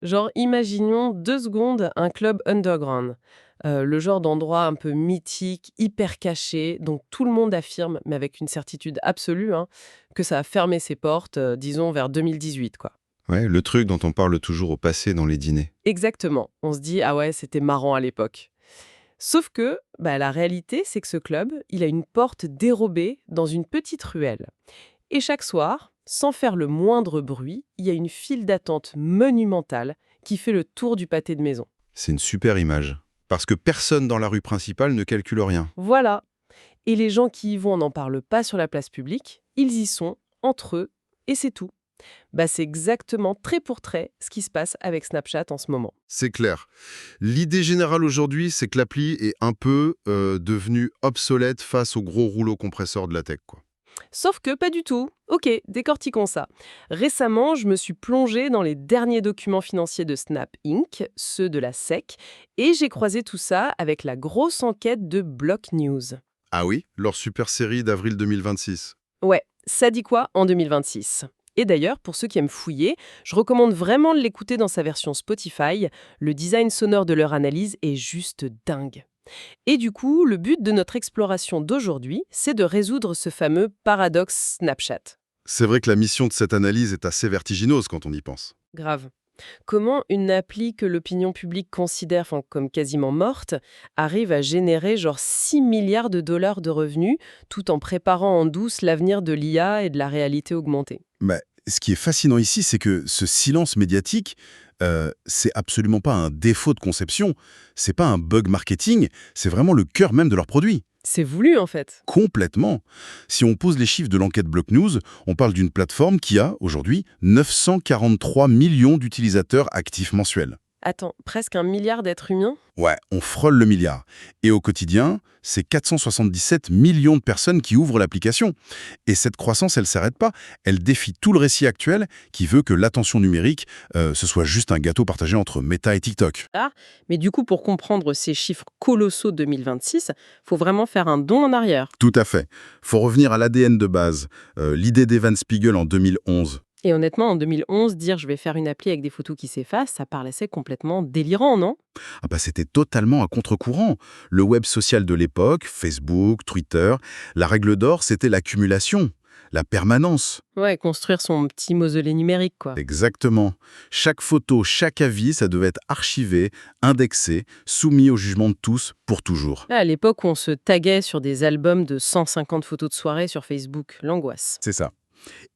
Genre, imaginons 2 secondes un club underground. Le genre d'endroit un peu mythique, hyper caché, dont tout le monde affirme, mais avec une certitude absolue, hein, que ça a fermé ses portes, disons vers 2018, quoi. Ouais, le truc dont on parle toujours au passé dans les dîners. Exactement. On se dit: «Ah ouais, c'était marrant à l'époque». Sauf que, bah, la réalité, c'est que ce club, il a une porte dérobée dans une petite ruelle. Et chaque soir, sans faire le moindre bruit, il y a une file d'attente monumentale qui fait le tour du pâté de maison. C'est une super image. Parce que personne dans la rue principale ne calcule rien. Voilà. Et les gens qui y vont n'en parlent pas sur la place publique, ils y sont, entre eux, et c'est tout. Bah, c'est exactement trait pour trait ce qui se passe avec Snapchat en ce moment. C'est clair. L'idée générale aujourd'hui, c'est que l'appli est un peu devenue obsolète face au gros rouleau compresseur de la tech, quoi. Sauf que pas du tout. Ok, décortiquons ça. Récemment, je me suis plongée dans les derniers documents financiers de Snap Inc., ceux de la SEC, et j'ai croisé tout ça avec la grosse enquête de Block News. Ah oui, leur super série d'avril 2026. Ouais, ça dit quoi en 2026? Et d'ailleurs, pour ceux qui aiment fouiller, je recommande vraiment de l'écouter dans sa version Spotify. Le design sonore de leur analyse est juste dingue. Et du coup, le but de notre exploration d'aujourd'hui, c'est de résoudre ce fameux paradoxe Snapchat. C'est vrai que la mission de cette analyse est assez vertigineuse quand on y pense. Grave. Comment une appli que l'opinion publique considère comme quasiment morte arrive à générer genre 6 milliards de dollars de revenus tout en préparant en douce l'avenir de l'IA et de la réalité augmentée? Bah, ce qui est fascinant ici, c'est que ce silence médiatique, c'est absolument pas un défaut de conception, c'est pas un bug marketing, c'est vraiment le cœur même de leur produit. C'est voulu en fait. Complètement. Si on pose les chiffres de l'enquête Block News, on parle d'une plateforme qui a, aujourd'hui, 943 millions d'utilisateurs actifs mensuels. Attends, presque 1 milliard d'êtres humains? Ouais, on frôle le milliard. Et au quotidien, c'est 477 millions de personnes qui ouvrent l'application. Et cette croissance, elle ne s'arrête pas. Elle défie tout le récit actuel qui veut que l'attention numérique, ce soit juste un gâteau partagé entre Meta et TikTok. Ah, mais du coup, pour comprendre ces chiffres colossaux 2026, faut vraiment faire un bond en arrière. Tout à fait. Faut revenir à l'ADN de base. L'idée d'Evan Spiegel en 2011. Et honnêtement, en 2011, dire je vais faire une appli avec des photos qui s'effacent, ça paraissait complètement délirant, non? Ah bah c'était totalement à contre-courant. Le web social de l'époque, Facebook, Twitter, la règle d'or, c'était l'accumulation, la permanence. Ouais, construire son petit mausolée numérique, quoi. Exactement. Chaque photo, chaque avis, ça devait être archivé, indexé, soumis au jugement de tous pour toujours. Là, à l'époque où on se taguait sur des albums de 150 photos de soirée sur Facebook, l'angoisse. C'est ça.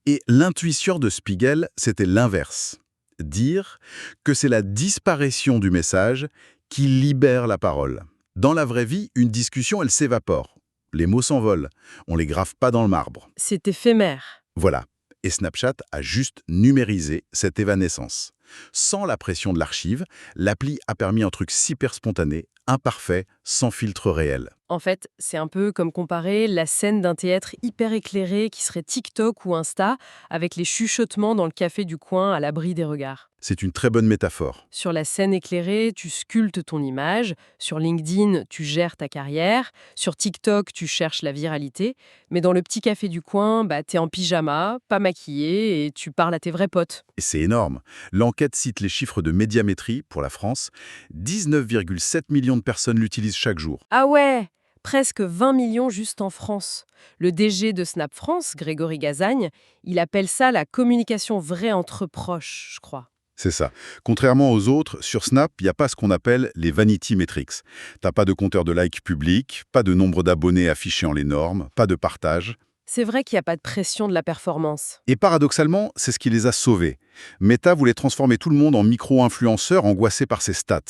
Et l'intuition de Spiegel, c'était l'inverse. Dire que c'est la disparition du message qui libère la parole. Dans la vraie vie, une discussion, elle s'évapore. Les mots s'envolent. On les grave pas dans le marbre. C'est éphémère. Voilà. Et Snapchat a juste numérisé cette évanescence. Sans la pression de l'archive, l'appli a permis un truc super spontané, imparfait, sans filtre réel. En fait, c'est un peu comme comparer la scène d'un théâtre hyper éclairé qui serait TikTok ou Insta avec les chuchotements dans le café du coin à l'abri des regards. C'est une très bonne métaphore. Sur la scène éclairée, tu sculptes ton image. Sur LinkedIn, tu gères ta carrière. Sur TikTok, tu cherches la viralité. Mais dans le petit café du coin, bah, t'es en pyjama, pas maquillé et tu parles à tes vrais potes. Et c'est énorme. L'enquête cite les chiffres de Médiamétrie pour la France. 19,7 millions de personnes l'utilisent chaque jour. Ah ouais, presque 20 millions juste en France. Le DG de Snap France, Grégory Gazagne, il appelle ça la communication vraie entre proches, je crois. C'est ça. Contrairement aux autres, sur Snap, il n'y a pas ce qu'on appelle les vanity metrics. T'as pas de compteur de likes public, pas de nombre d'abonnés affichés en les normes, pas de partage. C'est vrai qu'il n'y a pas de pression de la performance. Et paradoxalement, c'est ce qui les a sauvés. Meta voulait transformer tout le monde en micro-influenceurs angoissés par ses stats,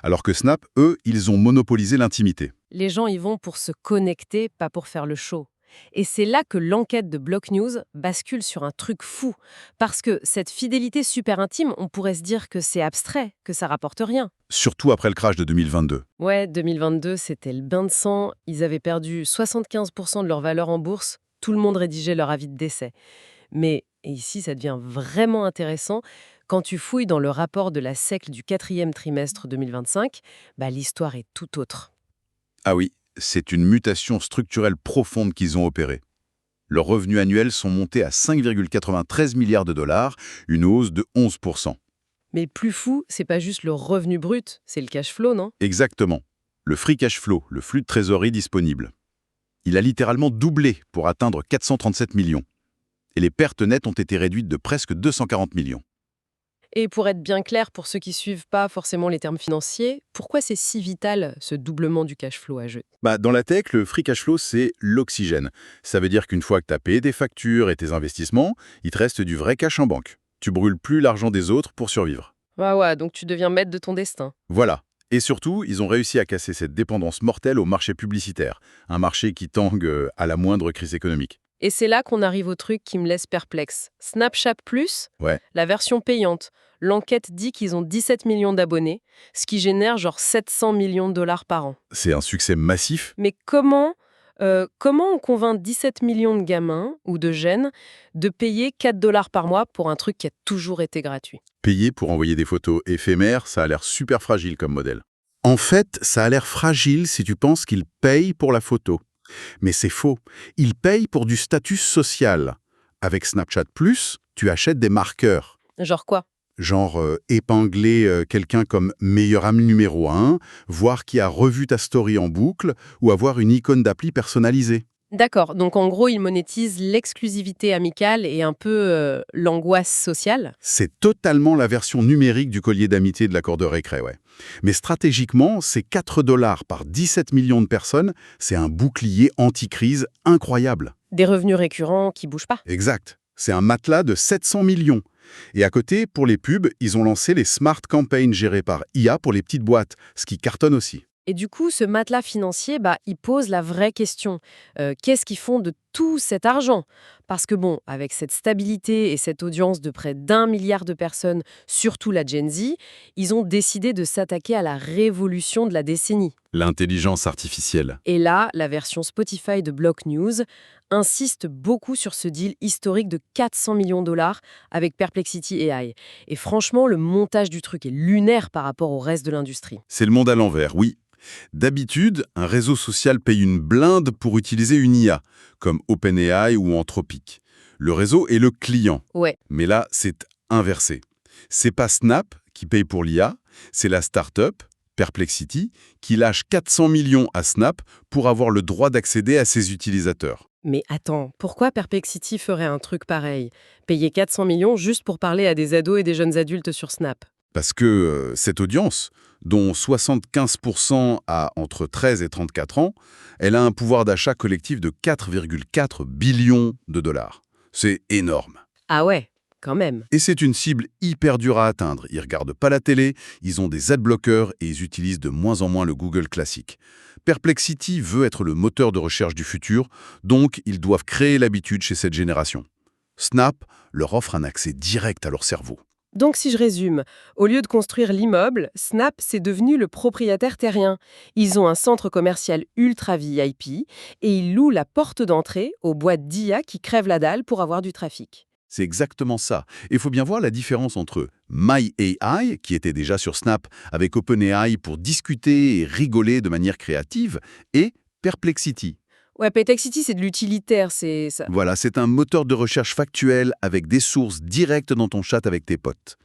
alors que Snap, eux, ils ont monopolisé l'intimité. Les gens y vont pour se connecter, pas pour faire le show. Et c'est là que l'enquête de Block News bascule sur un truc fou. Parce que cette fidélité super intime, on pourrait se dire que c'est abstrait, que ça rapporte rien. Surtout après le crash de 2022. Ouais, 2022, c'était le bain de sang. Ils avaient perdu 75% de leur valeur en bourse. Tout le monde rédigeait leur avis de décès. Mais, et ici ça devient vraiment intéressant, quand tu fouilles dans le rapport de la SEC du 4e trimestre 2025, bah, l'histoire est tout autre. Ah oui, c'est une mutation structurelle profonde qu'ils ont opérée. Leurs revenus annuels sont montés à 5,93 milliards de dollars, une hausse de 11%. Mais plus fou, c'est pas juste le revenu brut, c'est le cash flow, non? Exactement. Le free cash flow, le flux de trésorerie disponible. Il a littéralement doublé pour atteindre 437 millions. Et les pertes nettes ont été réduites de presque 240 millions. Et pour être bien clair pour ceux qui suivent pas forcément les termes financiers, pourquoi c'est si vital ce doublement du cash flow à jeu? Dans la tech, le free cash flow, c'est l'oxygène. Ça veut dire qu'une fois que tu as payé tes factures et tes investissements, il te reste du vrai cash en banque. Tu brûles plus l'argent des autres pour survivre. Ah ouais, donc tu deviens maître de ton destin. Voilà. Et surtout, ils ont réussi à casser cette dépendance mortelle au marché publicitaire, un marché qui tangue à la moindre crise économique. Et c'est là qu'on arrive au truc qui me laisse perplexe. Snapchat Plus, Ouais, la version payante. L'enquête dit qu'ils ont 17 millions d'abonnés, ce qui génère genre 700 millions de dollars par an. c'est un succès massif. Mais comment on convainc 17 millions de gamins ou de jeunes de payer 4 dollars par mois pour un truc qui a toujours été gratuit? Payer pour envoyer des photos éphémères, ça a l'air super fragile comme modèle. En fait, ça a l'air fragile si tu penses qu'ils payent pour la photo. Mais c'est faux. Ils payent pour du statut social. Avec Snapchat Plus, tu achètes des marqueurs. Genre quoi? Genre épingler quelqu'un comme meilleur ami numéro 1, voir qui a revu ta story en boucle, ou avoir une icône d'appli personnalisée. D'accord, donc en gros, ils monétisent l'exclusivité amicale et un peu l'angoisse sociale. C'est totalement la version numérique du collier d'amitié de l'accord de récré, ouais. Mais stratégiquement, ces 4 dollars par 17 millions de personnes, c'est un bouclier anti-crise incroyable. Des revenus récurrents qui bougent pas. Exact. C'est un matelas de 700 millions. Et à côté, pour les pubs, ils ont lancé les Smart Campaigns gérés par IA pour les petites boîtes, ce qui cartonne aussi. Et du coup, ce matelas financier, il pose la vraie question. Qu'est-ce qu'ils font de tout cet argent? Parce que bon, avec cette stabilité et cette audience de près d'1 milliard de personnes, surtout la Gen Z, ils ont décidé de s'attaquer à la révolution de la décennie. L'intelligence artificielle. Et là, la version Spotify de Block News insiste beaucoup sur ce deal historique de 400 millions de dollars avec Perplexity AI. Et franchement, le montage du truc est lunaire par rapport au reste de l'industrie. C'est le monde à l'envers, oui. D'habitude, un réseau social paye une blinde pour utiliser une IA, comme OpenAI ou Anthropic. Le réseau est le client. Ouais. Mais là, c'est inversé. C'est pas Snap qui paye pour l'IA, c'est la start-up, Perplexity, qui lâche 400 millions à Snap pour avoir le droit d'accéder à ses utilisateurs. Mais attends, pourquoi Perplexity ferait un truc pareil? Payer 400 millions juste pour parler à des ados et des jeunes adultes sur Snap? Parce que cette audience, dont 75% a entre 13 et 34 ans, elle a un pouvoir d'achat collectif de 4,4 billions de dollars. C'est énorme. Ah ouais, quand même. Et c'est une cible hyper dure à atteindre. Ils regardent pas la télé, ils ont des adblockers et ils utilisent de moins en moins le Google classique. Perplexity veut être le moteur de recherche du futur, donc ils doivent créer l'habitude chez cette génération. Snap leur offre un accès direct à leur cerveau. Donc si je résume, au lieu de construire l'immeuble, Snap, c'est devenu le propriétaire terrien. Ils ont un centre commercial ultra VIP et ils louent la porte d'entrée aux boîtes d'IA qui crèvent la dalle pour avoir du trafic. C'est exactement ça. Et il faut bien voir la différence entre MyAI, qui était déjà sur Snap, avec OpenAI pour discuter et rigoler de manière créative, et Perplexity. Ouais, Perplexity, c'est de l'utilitaire, c'est ça. Voilà, c'est un moteur de recherche factuel avec des sources directes dans ton chat avec tes potes.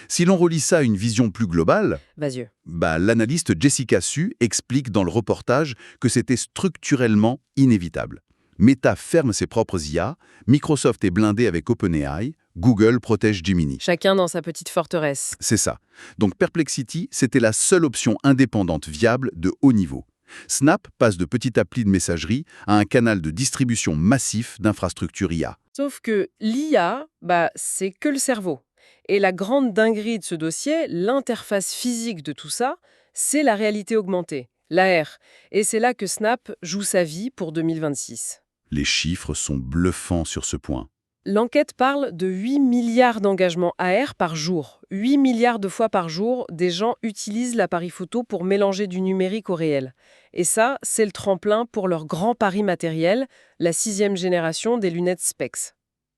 Si l'on relie ça à une vision plus globale, Vas-y. l'analyste Jessica Su explique dans le reportage que c'était structurellement inévitable. Meta ferme ses propres IA, Microsoft est blindé avec OpenAI, Google protège Gemini. Chacun dans sa petite forteresse. C'est ça. Donc Perplexity, c'était la seule option indépendante viable de haut niveau. Snap passe de petite appli de messagerie à un canal de distribution massif d'infrastructures IA. Sauf que l'IA, c'est que le cerveau. Et la grande dinguerie de ce dossier, l'interface physique de tout ça, c'est la réalité augmentée, l'AR. Et c'est là que Snap joue sa vie pour 2026. Les chiffres sont bluffants sur ce point. L'enquête parle de 8 milliards d'engagements AR par jour. 8 milliards de fois par jour, des gens utilisent l'appareil photo pour mélanger du numérique au réel. Et ça, c'est le tremplin pour leur grand pari matériel, la 6e génération des lunettes Specs.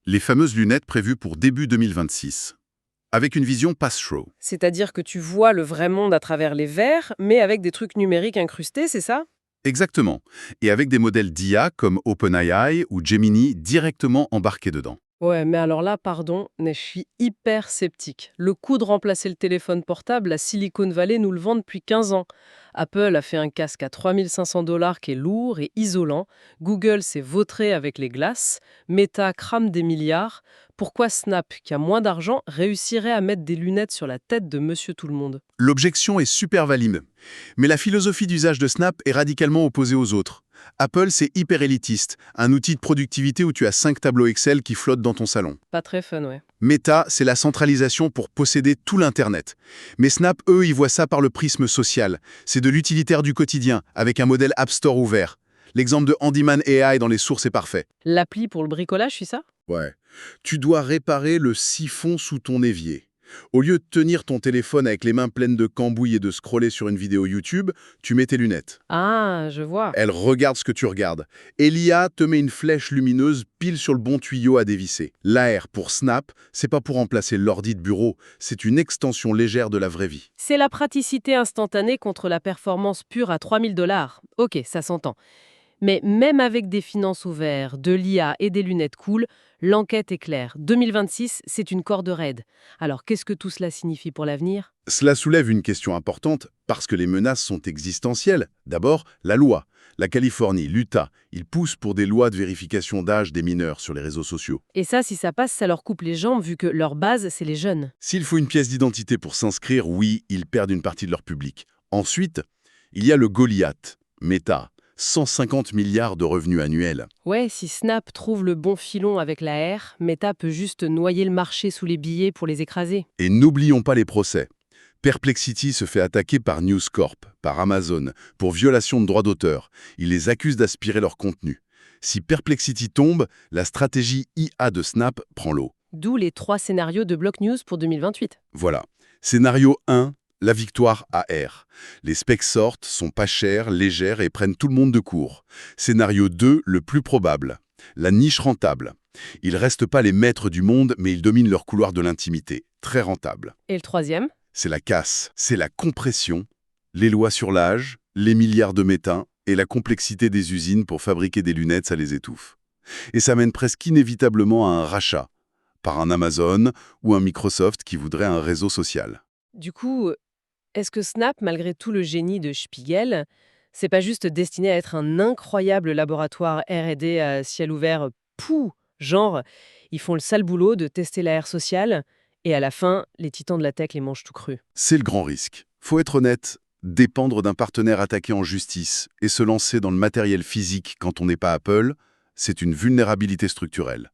Les fameuses lunettes prévues pour début 2026. Avec une vision pass-through. C'est-à-dire que tu vois le vrai monde à travers les verres, mais avec des trucs numériques incrustés, c'est ça? Exactement. Et avec des modèles d'IA comme OpenAI ou Gemini directement embarqués dedans. Ouais, mais alors là, pardon, mais je suis hyper sceptique. Le coup de remplacer le téléphone portable, la Silicon Valley nous le vend depuis 15 ans. Apple a fait un casque à 3 500 $ qui est lourd et isolant. Google s'est vautré avec les glaces. Meta crame des milliards. Pourquoi Snap, qui a moins d'argent, réussirait à mettre des lunettes sur la tête de Monsieur Tout-le-Monde? L'objection est super valide. Mais la philosophie d'usage de Snap est radicalement opposée aux autres. Apple, c'est hyper élitiste, un outil de productivité où tu as 5 tableaux Excel qui flottent dans ton salon. Pas très fun, ouais. Meta, c'est la centralisation pour posséder tout l'Internet. Mais Snap, eux, ils voient ça par le prisme social. C'est de l'utilitaire du quotidien, avec un modèle App Store ouvert. L'exemple de Handyman AI dans les sources est parfait. L'appli pour le bricolage, c'est ça? Ouais. Tu dois réparer le siphon sous ton évier. Au lieu de tenir ton téléphone avec les mains pleines de cambouis et de scroller sur une vidéo YouTube, tu mets tes lunettes. Ah, je vois. Elle regarde ce que tu regardes. Et l'IA te met une flèche lumineuse pile sur le bon tuyau à dévisser. L'AR pour Snap, c'est pas pour remplacer l'ordi de bureau, c'est une extension légère de la vraie vie. C'est la praticité instantanée contre la performance pure à 3 000 $. Ok, ça s'entend. Mais même avec des finances ouvertes, de l'IA et des lunettes cool, l'enquête est claire. 2026, c'est une corde raide. Alors qu'est-ce que tout cela signifie pour l'avenir? Cela soulève une question importante parce que les menaces sont existentielles. D'abord, la loi. La Californie, l'Utah, ils poussent pour des lois de vérification d'âge des mineurs sur les réseaux sociaux. Et ça, si ça passe, ça leur coupe les jambes vu que leur base, c'est les jeunes. S'il faut une pièce d'identité pour s'inscrire, oui, ils perdent une partie de leur public. Ensuite, il y a le Goliath, Meta, 150 milliards de revenus annuels. Ouais, si Snap trouve le bon filon avec la R, Meta peut juste noyer le marché sous les billets pour les écraser. Et n'oublions pas les procès. Perplexity se fait attaquer par News Corp, par Amazon, pour violation de droits d'auteur. Ils les accusent d'aspirer leur contenu. Si Perplexity tombe, la stratégie IA de Snap prend l'eau. D'où les 3 scénarios de Block News pour 2028. Voilà. Scénario 1, la victoire AR. Les specs sortent, sont pas chers, légères et prennent tout le monde de court. Scénario 2, le plus probable. La niche rentable. Ils restent pas les maîtres du monde, mais ils dominent leur couloir de l'intimité. Très rentable. Et le troisième? C'est la casse, c'est la compression, les lois sur l'âge, les milliards de méthanes et la complexité des usines pour fabriquer des lunettes, ça les étouffe. Et ça mène presque inévitablement à un rachat, par un Amazon ou un Microsoft qui voudrait un réseau social. Du coup, est-ce que Snap, malgré tout le génie de Spiegel, c'est pas juste destiné à être un incroyable laboratoire R&D à ciel ouvert, genre, ils font le sale boulot de tester la R sociale, et à la fin, les titans de la tech les mangent tout cru. C'est le grand risque. Faut être honnête, dépendre d'un partenaire attaqué en justice et se lancer dans le matériel physique quand on n'est pas Apple, c'est une vulnérabilité structurelle.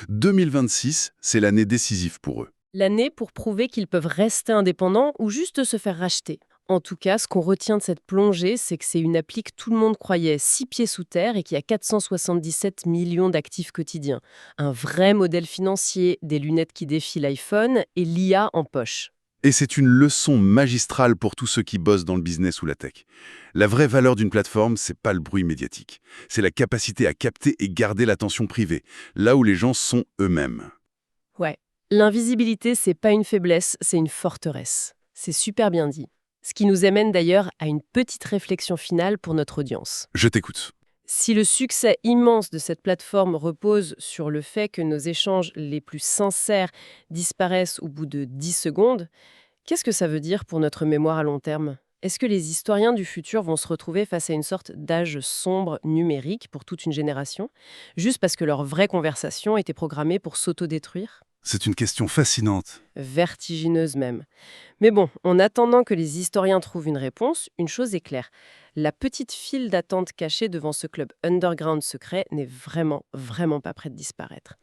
2026, c'est l'année décisive pour eux. L'année pour prouver qu'ils peuvent rester indépendants ou juste se faire racheter. En tout cas, ce qu'on retient de cette plongée, c'est que c'est une appli que tout le monde croyait 6 pieds sous terre et qui a 477 millions d'actifs quotidiens. Un vrai modèle financier, des lunettes qui défient l'iPhone et l'IA en poche. Et c'est une leçon magistrale pour tous ceux qui bossent dans le business ou la tech. La vraie valeur d'une plateforme, c'est pas le bruit médiatique. C'est la capacité à capter et garder l'attention privée, là où les gens sont eux-mêmes. Ouais, l'invisibilité, c'est pas une faiblesse, c'est une forteresse. C'est super bien dit. Ce qui nous amène d'ailleurs à une petite réflexion finale pour notre audience. Je t'écoute. Si le succès immense de cette plateforme repose sur le fait que nos échanges les plus sincères disparaissent au bout de 10 secondes, qu'est-ce que ça veut dire pour notre mémoire à long terme? Est-ce que les historiens du futur vont se retrouver face à une sorte d'âge sombre numérique pour toute une génération, juste parce que leur vraie conversation était programmée pour s'autodétruire? C'est une question fascinante. Vertigineuse même. Mais bon, en attendant que les historiens trouvent une réponse, une chose est claire. La petite file d'attente cachée devant ce club underground secret n'est vraiment, vraiment pas prête de disparaître.